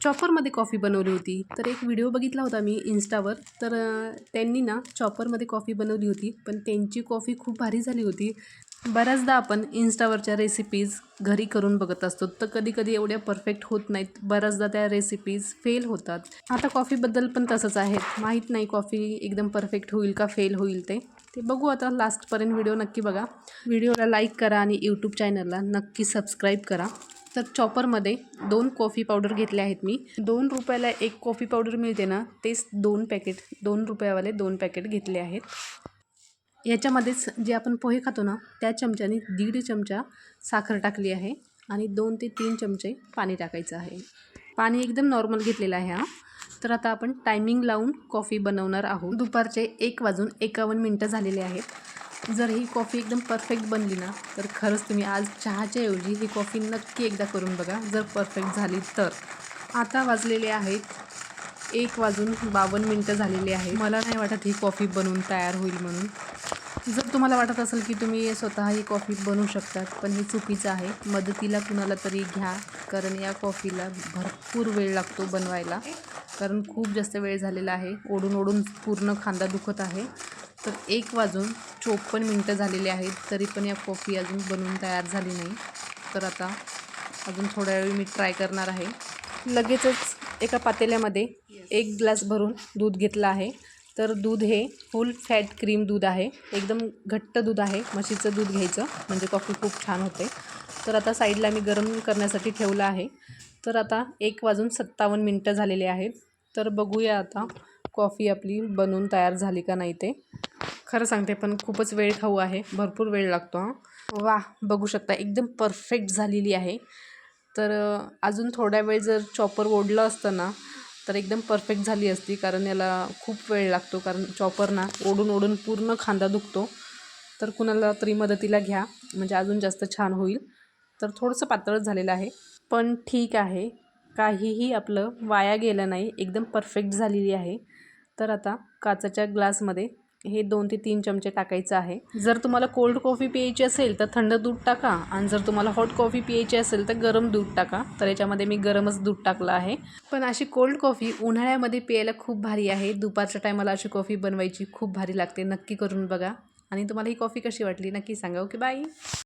चॉपरमध्ये coffee बनवली होती. तर एक व्हिडिओ बघितला होता मी इन्स्टावर. तर त्यांनी ना चॉपरमध्ये कॉफी बनवली होती, पण त्यांची कॉफी खूप भारी झाली होती. बऱ्याचदा आपण इन्स्टावरच्या रेसिपीज घरी करून बघत असतो, तर कधी-कधी एवढ्या परफेक्ट होत नाहीत. बऱ्याचदा त्या रेसिपीज फेल होतात. आता कॉफीबद्दल पण तसंच आहे. माहीत नाही कॉफी एकदम परफेक्ट होईल का फेल होईल ते. ते बघू आता. लास्टपर्यंत व्हिडिओ नक्की बघा. व्हिडिओला लाईक करा आणि यूट्यूब चॅनलला नक्की सबस्क्राईब करा. तर चॉपरमध्ये 2 कॉफी पावडर घेतले आहेत मी. ₹2 एक कॉफी पावडर मिळते ना, तेच 2 पॅकेट, ₹2 वाले 2 पॅकेट घेतले आहेत. याच्यामध्येच जे आपण पोहे खातो ना, त्या चमच्याने 1.5 चमचा साखर टाकली आहे आणि 2 ते 3 चमचे पाणी टाकायचं आहे. पाणी एकदम नॉर्मल घेतलेलं आहे हां. तर आता आपण टायमिंग लावून कॉफी बनवणार आहोत. दुपारचे 1:51 झालेले आहेत. जर ही कॉफी एकदम परफेक्ट बनली ना, तर खरंच तुम्ही आज चहाच्या ऐवजी ही कॉफी नक्की एकदा करून बघा, जर परफेक्ट झाली तर. आता वाजलेले आहेत 1:52 झालेले आहे. मला नाही वाटत ही कॉफी बनवून तयार होईल म्हणून. जर तुम्हाला वाटत असेल की तुम्ही स्वतः ही कॉफी बनवू शकतात, पण हे चुकीचं आहे. मदतीला कुणाला तरी घ्या, कारण या कॉफीला भरपूर वेळ लागतो बनवायला. कारण खूप जास्त वेळ झालेला आहे. ओढून ओढून पूर्ण खांदा दुखत आहे. तर 1:54 झालेले आहेत, तरी पण या कॉफी अजून बनवून तयार झाली नाही. तर आता अजून थोड्या वेळ मी ट्राय करणार आहे. लगेचच एका पातेल्यामध्ये 1 ग्लास भरून दूध घेतलं आहे. तर दूध हे फुल फॅट क्रीम दूध आहे. एकदम घट्ट दूध आहे. म्हशीचं दूध घ्यायचं म्हणजे कॉफी खूप छान होते. तर आता साईडला मी गरम करण्यासाठी ठेवलं आहे. तर आता 1:57 झालेले आहेत. तर बघूया आता कॉफी आपली बनवून तयार झाली का नाही ते. खरं सांगते पण खूपच वेळ खाऊ आहे. भरपूर वेळ लागतो हां. वाह! बघू शकता एकदम परफेक्ट झालेली आहे. तर अजून थोड्या वेळ जर चॉपर ओढलं असतं ना, तर एकदम परफेक्ट झाली असती. कारण याला खूप वेळ लागतो, कारण चॉपर ना ओढून ओढून पूर्ण खांदा दुखतो. तर कुणाला तरी मदतीला घ्या, म्हणजे अजून जास्त छान होईल. तर थोडंसं पातळच झालेलं आहे, पण ठीक आहे. काहीही आपलं वाया गेलं नाही. एकदम परफेक्ट झालेली आहे. तर आता काचेच्या ग्लासमध्ये हे 2 ते 3 चमचे टाकायचं आहे. जर तुम्हाला कोल्ड कॉफी प्यायची असेल तर थंड दूध टाका, आणि जर तुम्हाला हॉट कॉफी प्यायची असेल तर गरम दूध टाका. तर याच्यामध्ये मी गरमच दूध टाकलं आहे. पण अशी कोल्ड कॉफी उन्हाळ्यामध्ये प्यायला खूप भारी आहे. दुपारच्या टायमाला अशी कॉफी बनवायची खूप भारी लागते. नक्की करून बघा. आणि तुम्हाला ही कॉफी कशी वाटली नक्की सांगा. Okay, bye.